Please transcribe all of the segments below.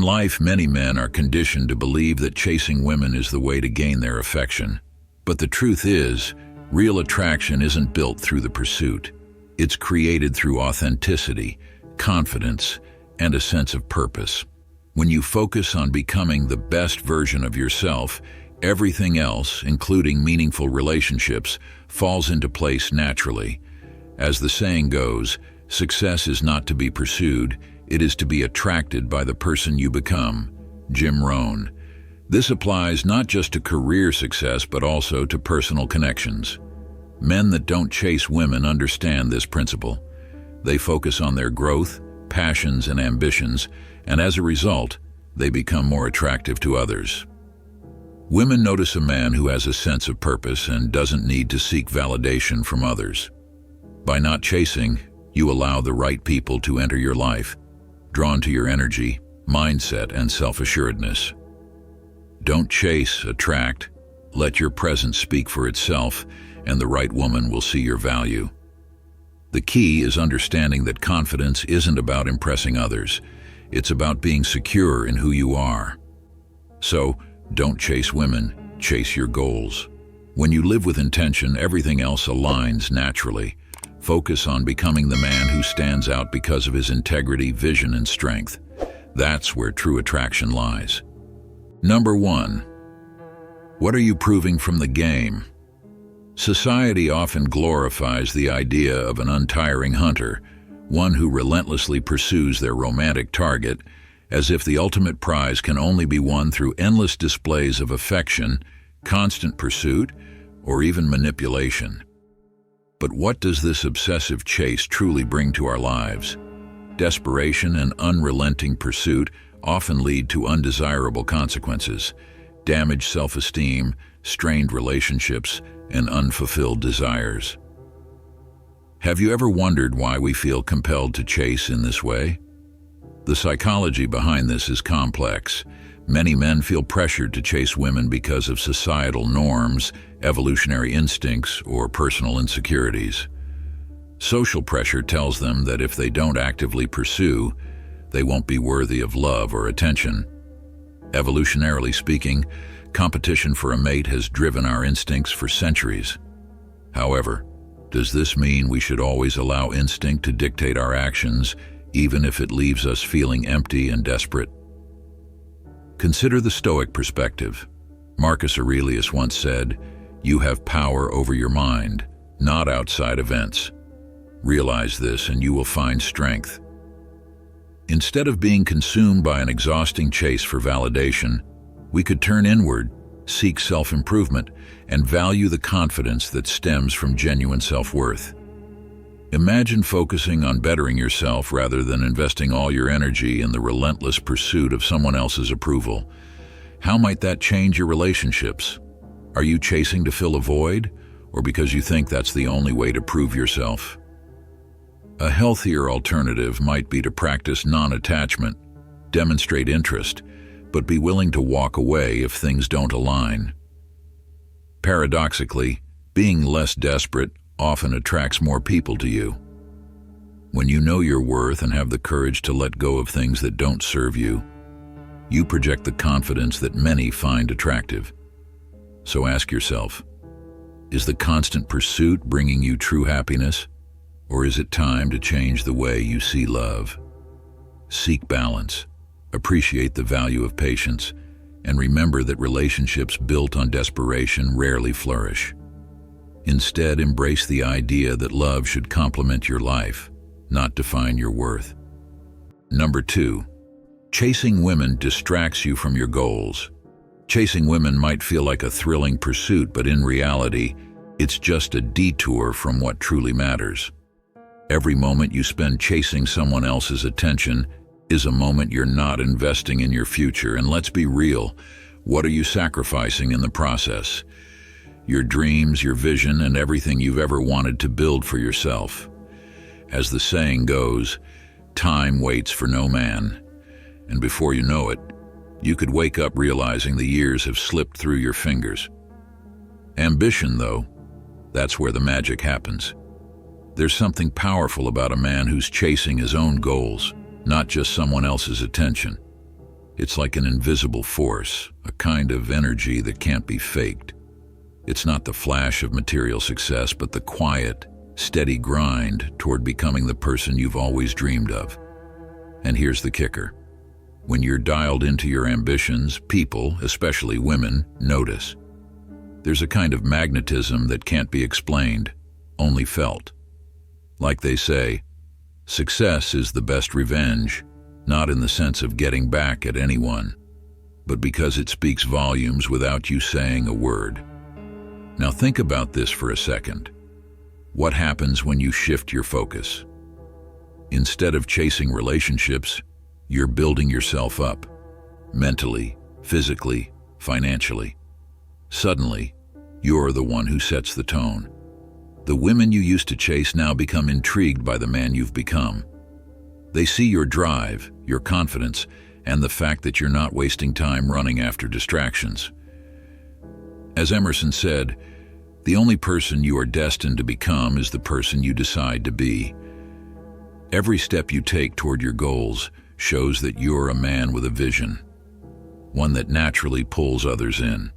In life, many men are conditioned to believe that chasing women is the way to gain their affection. But the truth is, real attraction isn't built through the pursuit. It's created through authenticity, confidence, and a sense of purpose. When you focus on becoming the best version of yourself, everything else, including meaningful relationships, falls into place naturally. As the saying goes, success is not to be pursued, it is to be attracted by the person you become. Jim Rohn. This applies not just to career success but also to personal connections. Men that don't chase women understand this principle. They focus on their growth, passions, and ambitions, and as a result, they become more attractive to others. Women notice a man who has a sense of purpose and doesn't need to seek validation from others. By not chasing, you allow the right people to enter your life, drawn to your energy, mindset, and self-assuredness. Don't chase, attract. Let your presence speak for itself, and the right woman will see your value. The key is understanding that confidence isn't about impressing others. It's about being secure in who you are. So, don't chase women, chase your goals. When you live with intention, everything else aligns naturally. Focus on becoming the man who stands out because of his integrity, vision, and strength. That's where true attraction lies. Number 1. What are you proving from the game? Society often glorifies the idea of an untiring hunter, one who relentlessly pursues their romantic target, as if the ultimate prize can only be won through endless displays of affection, constant pursuit, or even manipulation. But what does this obsessive chase truly bring to our lives? Desperation and unrelenting pursuit often lead to undesirable consequences: damaged self-esteem, strained relationships, and unfulfilled desires. Have you ever wondered why we feel compelled to chase in this way? The psychology behind this is complex. Many men feel pressured to chase women because of societal norms, evolutionary instincts, or personal insecurities. Social pressure tells them that if they don't actively pursue, they won't be worthy of love or attention. Evolutionarily speaking, competition for a mate has driven our instincts for centuries. However, does this mean we should always allow instinct to dictate our actions, even if it leaves us feeling empty and desperate? Consider the Stoic perspective. Marcus Aurelius once said, "You have power over your mind, not outside events." Realize this and you will find strength. Instead of being consumed by an exhausting chase for validation, we could turn inward, seek self-improvement, and value the confidence that stems from genuine self-worth. Imagine focusing on bettering yourself rather than investing all your energy in the relentless pursuit of someone else's approval. How might that change your relationships? Are you chasing to fill a void, or because you think that's the only way to prove yourself? A healthier alternative might be to practice non-attachment, demonstrate interest, but be willing to walk away if things don't align. Paradoxically, being less desperate often attracts more people to you. When you know your worth and have the courage to let go of things that don't serve you, you project the confidence that many find attractive. So ask yourself, is the constant pursuit bringing you true happiness, or is it time to change the way you see love? Seek balance, appreciate the value of patience, and remember that relationships built on desperation rarely flourish. Instead, embrace the idea that love should complement your life, not define your worth. Number 2, chasing women distracts you from your goals. Chasing women might feel like a thrilling pursuit, but in reality, it's just a detour from what truly matters. Every moment you spend chasing someone else's attention is a moment you're not investing in your future. And let's be real, what are you sacrificing in the process? Your dreams, your vision, and everything you've ever wanted to build for yourself. As the saying goes, time waits for no man. And before you know it, you could wake up realizing the years have slipped through your fingers. Ambition, though, that's where the magic happens. There's something powerful about a man who's chasing his own goals, not just someone else's attention. It's like an invisible force, a kind of energy that can't be faked. It's not the flash of material success, but the quiet, steady grind toward becoming the person you've always dreamed of. And here's the kicker. When you're dialed into your ambitions, people, especially women, notice. There's a kind of magnetism that can't be explained, only felt. Like they say, success is the best revenge, not in the sense of getting back at anyone, but because it speaks volumes without you saying a word. Now think about this for a second. What happens when you shift your focus? Instead of chasing relationships, you're building yourself up, mentally, physically, financially. Suddenly, you're the one who sets the tone. The women you used to chase now become intrigued by the man you've become. They see your drive, your confidence, and the fact that you're not wasting time running after distractions. As Emerson said, the only person you are destined to become is the person you decide to be. Every step you take toward your goals shows that you're a man with a vision, one that naturally pulls others in.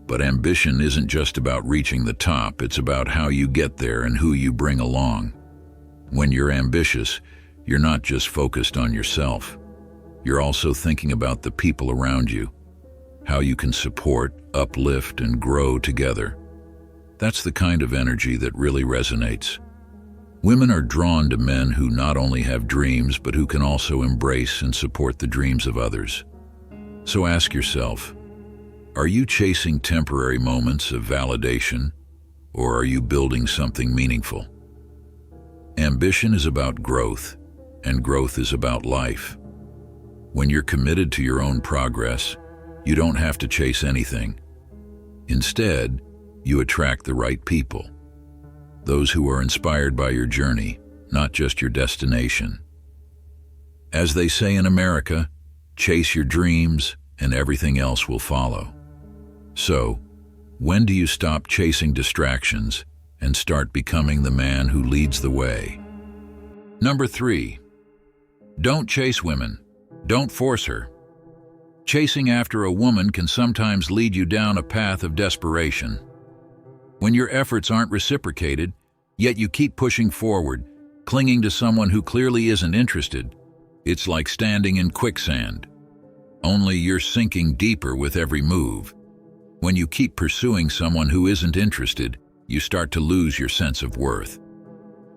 But ambition isn't just about reaching the top, it's about how you get there and who you bring along. When you're ambitious, you're not just focused on yourself. You're also thinking about the people around you, how you can support, uplift, and grow together. That's the kind of energy that really resonates. Women are drawn to men who not only have dreams, but who can also embrace and support the dreams of others. So ask yourself, are you chasing temporary moments of validation, or are you building something meaningful? Ambition is about growth, and growth is about life. When you're committed to your own progress, you don't have to chase anything. Instead, you attract the right people, those who are inspired by your journey, not just your destination. As they say in America, chase your dreams and everything else will follow. So, when do you stop chasing distractions and start becoming the man who leads the way? Number 3. Don't chase women. Don't force her. Chasing after a woman can sometimes lead you down a path of desperation. When your efforts aren't reciprocated, yet you keep pushing forward, clinging to someone who clearly isn't interested, it's like standing in quicksand. Only you're sinking deeper with every move. When you keep pursuing someone who isn't interested, you start to lose your sense of worth.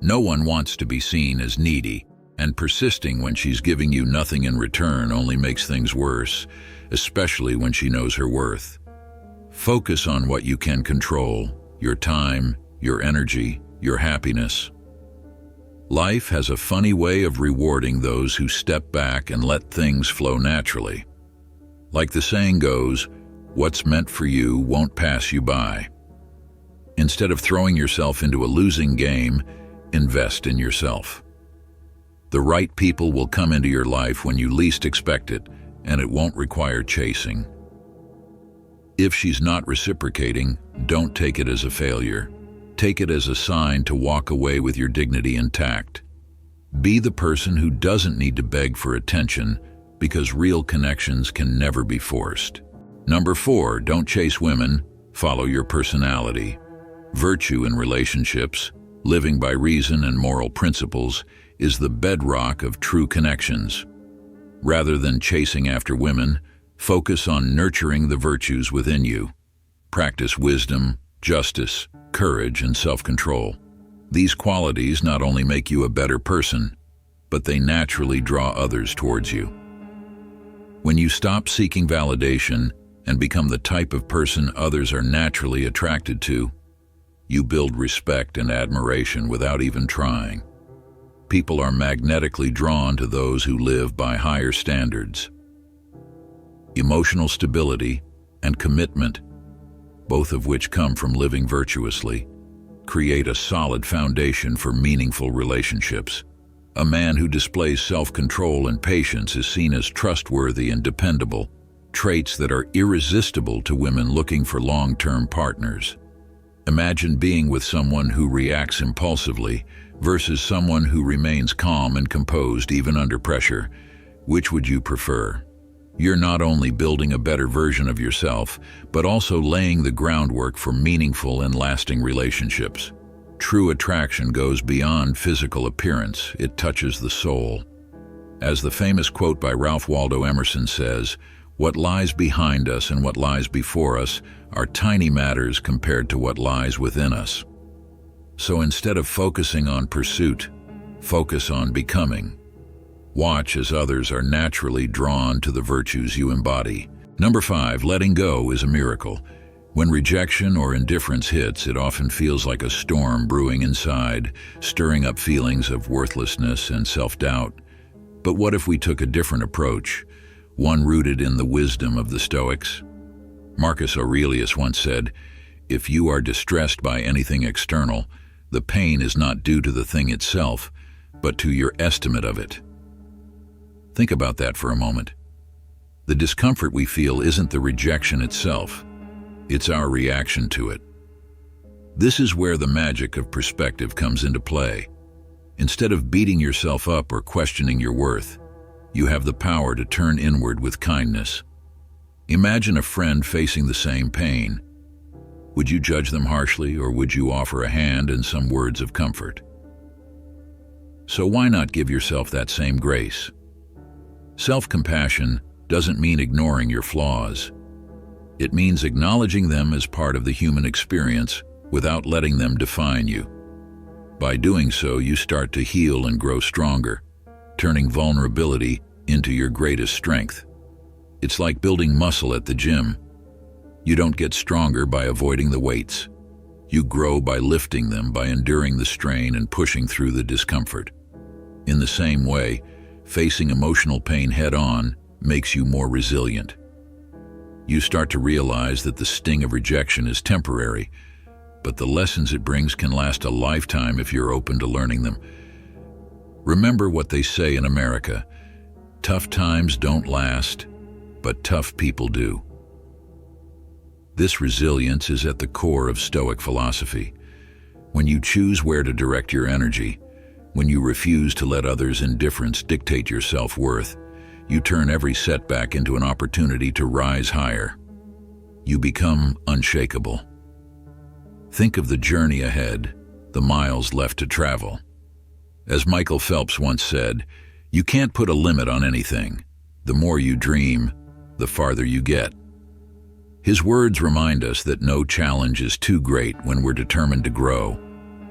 No one wants to be seen as needy, and persisting when she's giving you nothing in return only makes things worse, especially when she knows her worth. Focus on what you can control, your time, your energy, your happiness. Life has a funny way of rewarding those who step back and let things flow naturally. Like the saying goes, what's meant for you won't pass you by. Instead of throwing yourself into a losing game, invest in yourself. The right people will come into your life when you least expect it, and it won't require chasing. If she's not reciprocating, don't take it as a failure. Take it as a sign to walk away with your dignity intact. Be the person who doesn't need to beg for attention, because real connections can never be forced. Number 4, don't chase women, follow your personality. Virtue in relationships, living by reason and moral principles, is the bedrock of true connections. Rather than chasing after women, focus on nurturing the virtues within you. Practice wisdom, justice, courage, and self-control. These qualities not only make you a better person, but they naturally draw others towards you. When you stop seeking validation and become the type of person others are naturally attracted to, you build respect and admiration without even trying. People are magnetically drawn to those who live by higher standards. Emotional stability and commitment, both of which come from living virtuously, create a solid foundation for meaningful relationships. A man who displays self-control and patience is seen as trustworthy and dependable, traits that are irresistible to women looking for long-term partners. Imagine being with someone who reacts impulsively versus someone who remains calm and composed even under pressure. Which would you prefer? You're not only building a better version of yourself, but also laying the groundwork for meaningful and lasting relationships. True attraction goes beyond physical appearance. It touches the soul. As the famous quote by Ralph Waldo Emerson says, "What lies behind us and what lies before us are tiny matters compared to what lies within us." So instead of focusing on pursuit, focus on becoming. Watch as others are naturally drawn to the virtues you embody. Number 5, letting go is a miracle. When rejection or indifference hits, it often feels like a storm brewing inside, stirring up feelings of worthlessness and self-doubt. But what if we took a different approach, one rooted in the wisdom of the Stoics? Marcus Aurelius once said, "If you are distressed by anything external, the pain is not due to the thing itself, but to your estimate of it." Think about that for a moment. The discomfort we feel isn't the rejection itself, it's our reaction to it. This is where the magic of perspective comes into play. Instead of beating yourself up or questioning your worth, you have the power to turn inward with kindness. Imagine a friend facing the same pain. Would you judge them harshly, or would you offer a hand and some words of comfort? So why not give yourself that same grace? Self-compassion doesn't mean ignoring your flaws. It means acknowledging them as part of the human experience without letting them define you. By doing so, you start to heal and grow stronger, turning vulnerability into your greatest strength. It's like building muscle at the gym. You don't get stronger by avoiding the weights. You grow by lifting them, by enduring the strain and pushing through the discomfort. In the same way, facing emotional pain head-on makes you more resilient. You start to realize that the sting of rejection is temporary, but the lessons it brings can last a lifetime if you're open to learning them. Remember what they say in America: tough times don't last, but tough people do. This resilience is at the core of Stoic philosophy. When you choose where to direct your energy, when you refuse to let others' indifference dictate your self-worth, you turn every setback into an opportunity to rise higher. You become unshakable. Think of the journey ahead, the miles left to travel. As Michael Phelps once said, "You can't put a limit on anything. The more you dream, the farther you get." His words remind us that no challenge is too great when we're determined to grow.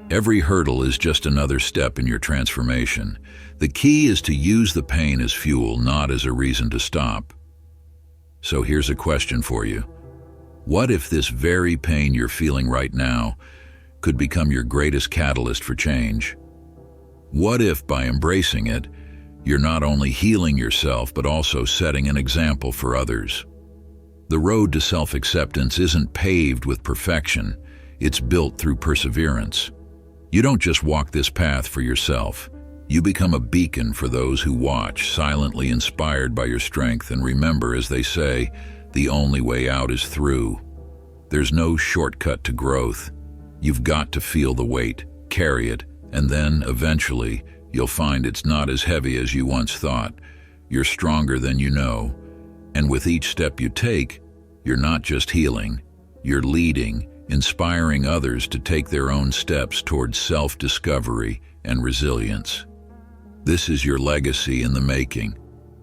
Every hurdle is just another step in your transformation. The key is to use the pain as fuel, not as a reason to stop. So here's a question for you. What if this very pain you're feeling right now could become your greatest catalyst for change? What if, by embracing it, you're not only healing yourself but also setting an example for others? The road to self-acceptance isn't paved with perfection, it's built through perseverance. You don't just walk this path for yourself. You become a beacon for those who watch, silently inspired by your strength. And remember, as they say, the only way out is through. There's no shortcut to growth. You've got to feel the weight, carry it, and then, eventually, you'll find it's not as heavy as you once thought. You're stronger than you know. And with each step you take, you're not just healing, you're leading, inspiring others to take their own steps towards self-discovery and resilience. This is your legacy in the making,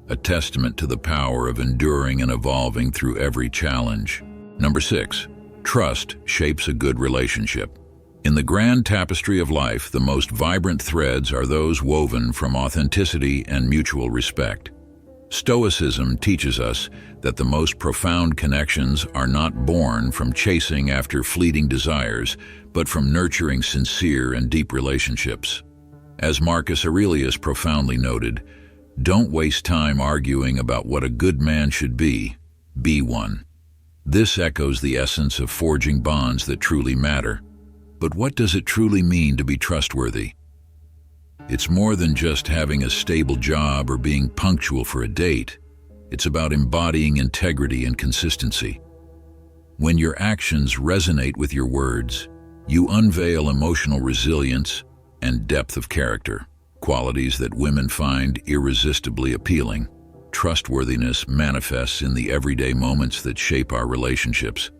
a testament to the power of enduring and evolving through every challenge. Number 6, trust shapes a good relationship. In the grand tapestry of life, the most vibrant threads are those woven from authenticity and mutual respect. Stoicism teaches us that the most profound connections are not born from chasing after fleeting desires, but from nurturing sincere and deep relationships. As Marcus Aurelius profoundly noted, "Don't waste time arguing about what a good man should be one." This echoes the essence of forging bonds that truly matter. But what does it truly mean to be trustworthy? It's more than just having a stable job or being punctual for a date. It's about embodying integrity and consistency. When your actions resonate with your words, you unveil emotional resilience and depth of character, qualities that women find irresistibly appealing. trustworthiness manifests in the everyday moments that shape our relationships.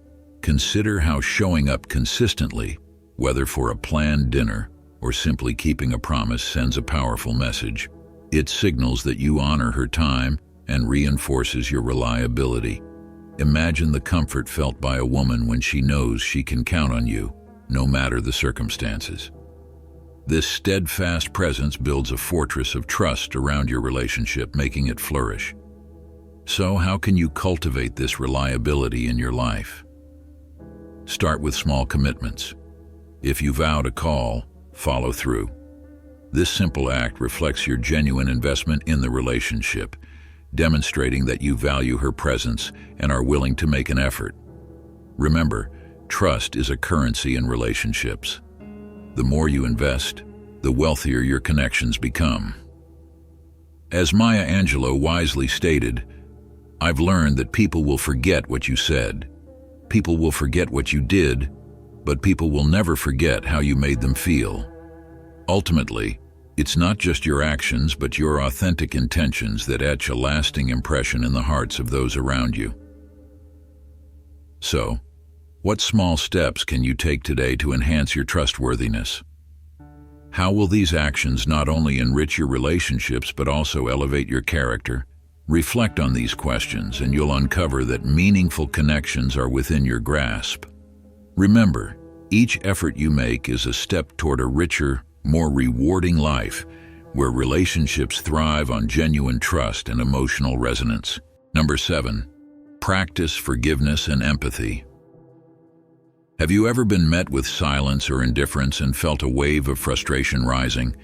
Consider how showing up consistently, whether for a planned dinner or simply keeping a promise, sends a powerful message. It signals that you honor her time and reinforces your reliability. Imagine the comfort felt by a woman when she knows she can count on you, no matter the circumstances. This steadfast presence builds a fortress of trust around your relationship, making it flourish. So, how can you cultivate this reliability in your life? Start with small commitments. If you vow to call, follow through. This simple act reflects your genuine investment in the relationship, demonstrating that you value her presence and are willing to make an effort. Remember, trust is a currency in relationships. The more you invest, the wealthier your connections become. As Maya Angelou wisely stated, "I've learned that people will forget what you said. People will forget what you did, but people will never forget how you made them feel." Ultimately, it's not just your actions, but your authentic intentions that etch a lasting impression in the hearts of those around you. So, what small steps can you take today to enhance your trustworthiness? How will these actions not only enrich your relationships but also elevate your character? Reflect on these questions and you'll uncover that meaningful connections are within your grasp. Remember, each effort you make is a step toward a richer, more rewarding life, where relationships thrive on genuine trust and emotional resonance. Number 7, practice forgiveness and empathy. Have you ever been met with silence or indifference and felt a wave of frustration rising?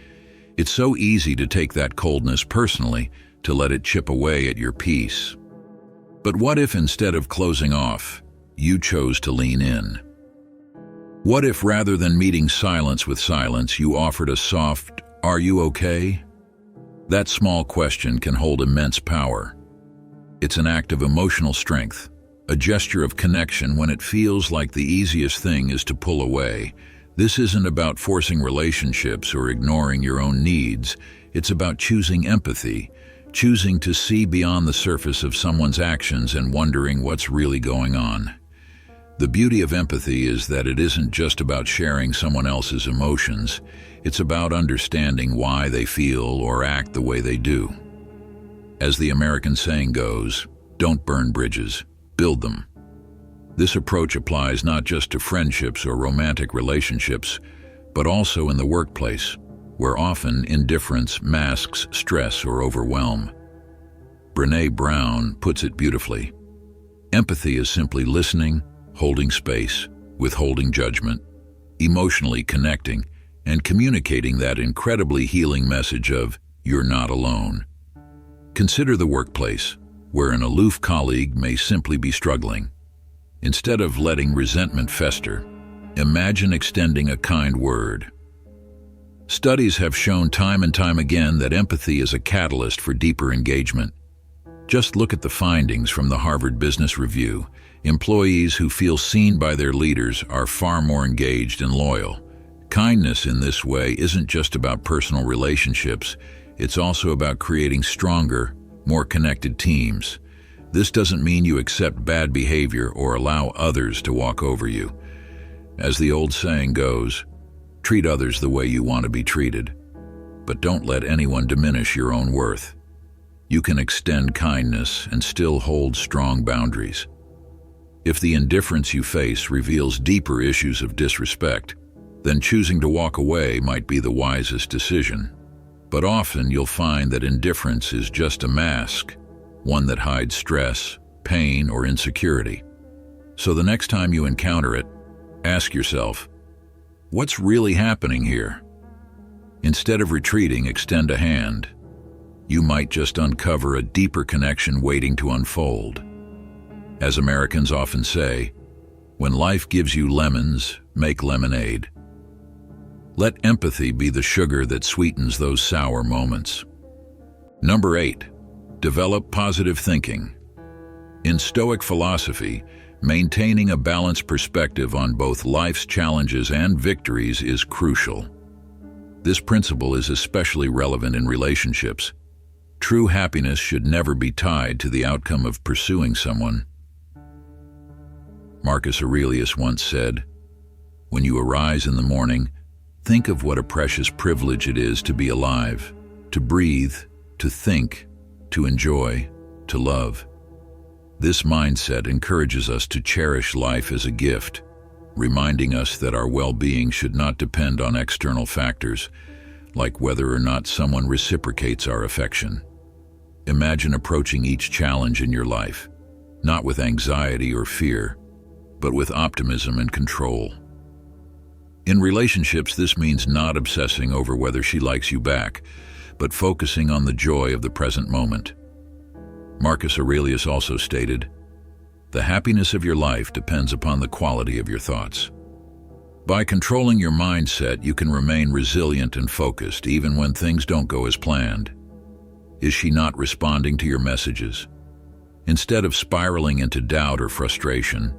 It's so easy to take that coldness personally, to let it chip away at your peace. But what if instead of closing off, you chose to lean in? What if rather than meeting silence with silence, you offered a soft, "Are you okay?" That small question can hold immense power. It's an act of emotional strength, a gesture of connection when it feels like the easiest thing is to pull away. This isn't about forcing relationships or ignoring your own needs. It's about choosing empathy, choosing to see beyond the surface of someone's actions and wondering what's really going on. The beauty of empathy is that it isn't just about sharing someone else's emotions. It's about understanding why they feel or act the way they do. As the American saying goes, "Don't burn bridges, build them." This approach applies not just to friendships or romantic relationships, but also in the workplace, where often indifference masks stress or overwhelm. Brené Brown puts it beautifully. Empathy is simply listening, holding space, withholding judgment, emotionally connecting, and communicating that incredibly healing message of, "You're not alone." Consider the workplace, where an aloof colleague may simply be struggling. Instead of letting resentment fester, imagine extending a kind word. Studies have shown time and time again that empathy is a catalyst for deeper engagement. Just look at the findings from the Harvard Business Review. Employees who feel seen by their leaders are far more engaged and loyal. Kindness in this way isn't just about personal relationships, it's also about creating stronger, more connected teams. This doesn't mean you accept bad behavior or allow others to walk over you. As the old saying goes, treat others the way you want to be treated, but don't let anyone diminish your own worth. You can extend kindness and still hold strong boundaries. If the indifference you face reveals deeper issues of disrespect, then choosing to walk away might be the wisest decision. But often you'll find that indifference is just a mask, one that hides stress, pain, or insecurity. So the next time you encounter it, ask yourself, what's really happening here? Instead of retreating, extend a hand. You might just uncover a deeper connection waiting to unfold. As Americans often say, when life gives you lemons, make lemonade. Let empathy be the sugar that sweetens those sour moments. Number 8, develop positive thinking. In Stoic philosophy, maintaining a balanced perspective on both life's challenges and victories is crucial. This principle is especially relevant in relationships. True happiness should never be tied to the outcome of pursuing someone. Marcus Aurelius once said, "When you arise in the morning, think of what a precious privilege it is to be alive, to breathe, to think, to enjoy, to love." This mindset encourages us to cherish life as a gift, reminding us that our well-being should not depend on external factors, like whether or not someone reciprocates our affection. Imagine approaching each challenge in your life, not with anxiety or fear, but with optimism and control. In relationships, this means not obsessing over whether she likes you back, but focusing on the joy of the present moment. Marcus Aurelius also stated, "The happiness of your life depends upon the quality of your thoughts." By controlling your mindset, you can remain resilient and focused even when things don't go as planned. Is she not responding to your messages? Instead of spiraling into doubt or frustration,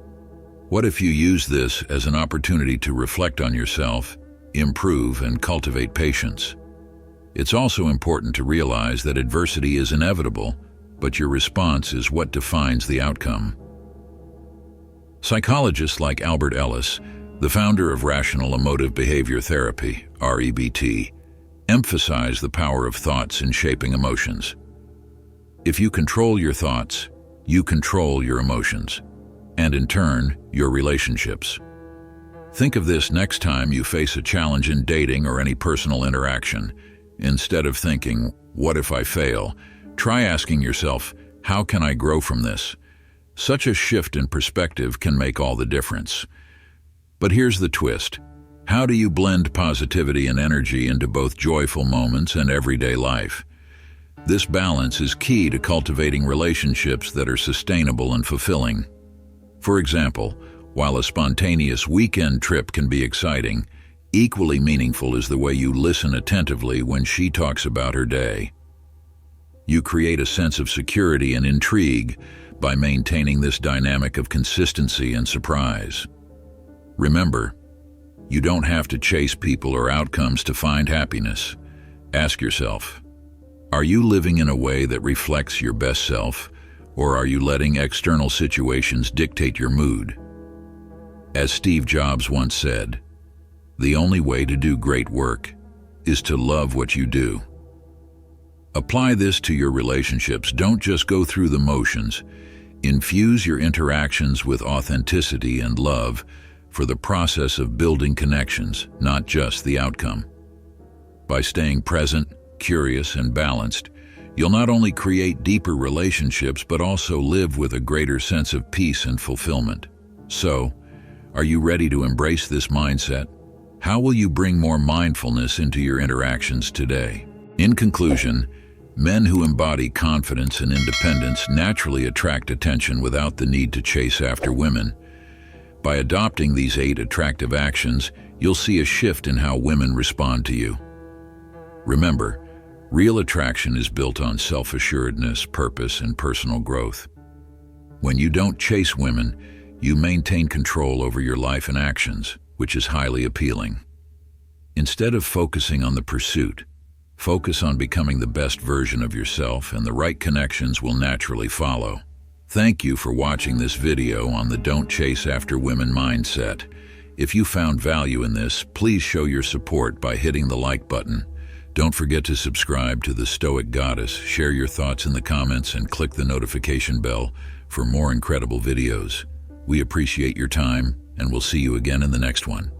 what if you use this as an opportunity to reflect on yourself, improve, and cultivate patience? It's also important to realize that adversity is inevitable, but your response is what defines the outcome. Psychologists like Albert Ellis, the founder of Rational Emotive Behavior Therapy, REBT, emphasize the power of thoughts in shaping emotions. If you control your thoughts, you control your emotions, and in turn, your relationships. Think of this next time you face a challenge in dating or any personal interaction. Instead of thinking, "What if I fail?" try asking yourself, "How can I grow from this?" Such a shift in perspective can make all the difference. But here's the twist. How do you blend positivity and energy into both joyful moments and everyday life? This balance is key to cultivating relationships that are sustainable and fulfilling. For example, while a spontaneous weekend trip can be exciting, equally meaningful is the way you listen attentively when she talks about her day. You create a sense of security and intrigue by maintaining this dynamic of consistency and surprise. Remember, you don't have to chase people or outcomes to find happiness. Ask yourself, are you living in a way that reflects your best self, or are you letting external situations dictate your mood? As Steve Jobs once said, "The only way to do great work is to love what you do." Apply this to your relationships. Don't just go through the motions. Infuse your interactions with authenticity and love for the process of building connections, not just the outcome. By staying present, curious, and balanced, you'll not only create deeper relationships but also live with a greater sense of peace and fulfillment. So, are you ready to embrace this mindset? How will you bring more mindfulness into your interactions today? In conclusion, men who embody confidence and independence naturally attract attention without the need to chase after women. By adopting these 8 attractive actions, you'll see a shift in how women respond to you. Remember, real attraction is built on self-assuredness, purpose, and personal growth. When you don't chase women, you maintain control over your life and actions, which is highly appealing. Instead of focusing on the pursuit, focus on becoming the best version of yourself, and the right connections will naturally follow. Thank you for watching this video on the Don't Chase After Women mindset. If you found value in this, please show your support by hitting the like button. Don't forget to subscribe to the Stoic Goddess, share your thoughts in the comments, and click the notification bell for more incredible videos. We appreciate your time, and we'll see you again in the next one.